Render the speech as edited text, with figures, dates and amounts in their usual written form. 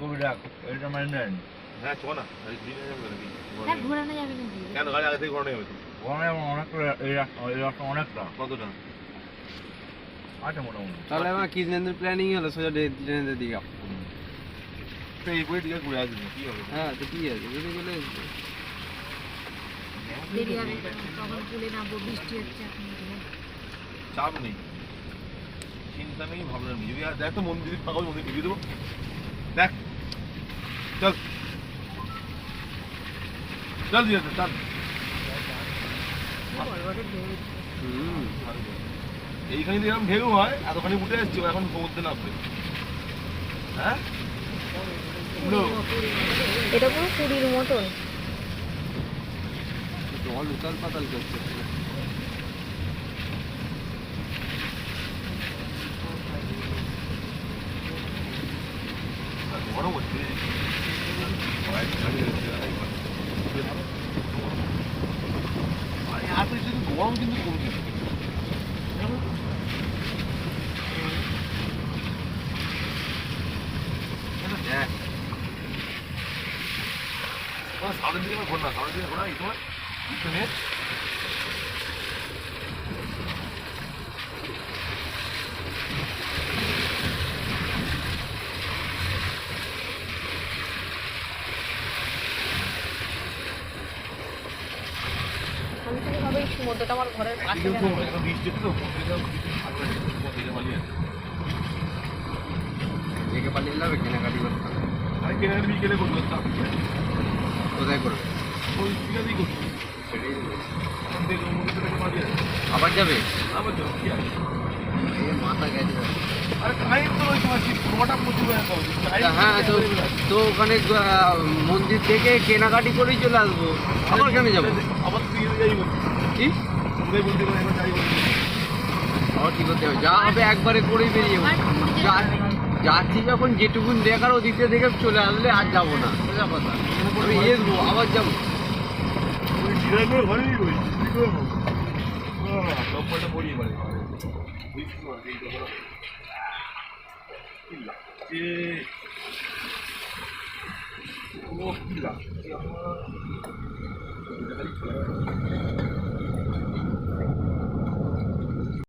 কবি ডাক এটা মানে নেন। হ্যাঁ চ না ঘুরে যাবে নাকি হ্যাঁ ঘোরানো যাবে নাকি কেন গাড়ি আগে থেকে ঘোরানো যাবে তো অনেকটা এই রাস্তা অনেকটা কতটা আছে মোটামুটি। তাহলে আমার কিডন্যাপের প্ল্যানিং হলো সোজা ট্রেনের দিকে। তো এই বই দিকে ঘুরে আসবে কি হবে হ্যাঁ তো কি আছে ঘুরে গেলে দেরি হবে তখন পুলে নামবো বৃষ্টি হচ্ছে এখন চাপ নেই চিন্তা নেই ভাবনা নেই যদি দেখ তো মন্দির ফাঁকা মন্দির ঢুকিয়ে দেবো দেখ চল চল দিয়ে চল এইখানে যদি এরকম ঢেউ হয় এতখানি উঠে আসছে এখন সমুদ্রে নামবে হ্যাঁ এটা পুরো পুরীর মতন জল উতাল পাতাল করছে। গরম হচ্ছে গরম কিন্তু কমছে সামনের দিকে ঘোর না সামনের দিকে ঘোরা এই সময় পিছনে আমি তো ভাবে এই সমুদ্রটা আমার ঘরের পাশে বৃষ্টি তো দেখে পালিয়ে যাবে কেনাকাটি করতে। আমি কেনাকাটি বিকেলে করবো কোথায় করবে ওই বিকেলেই করবো সেটাই তো বলছি। আবার আবার যাবে আবার যাবো কি আছে এই মাথা গেছে। আরে টাইম তো রয়েছে আমার ঠিক 9টা 25 হ্যাঁ তো তো ওখানে মন্দির থেকে কেনাকাটি করেই চলে আসবো। আবার কেন যাবো আবার তুই যাই বলছি কি তুই বলতে পারে এবার যাই বলছি আবার কি করতে হবে যা হবে একবারে করেই বেরিয়ে যাবো। যাচ্ছি যখন যেটুকুন দেখার ওদিক থেকে দেখে চলে আসলে আর যাবো না সোজা কথা আমি এসবো আবার যাবো। ওই জিরাগুলো ঘরেই রয়েছে কি করবো লম্বাটা পড়িয়ে পারে কি লাগছে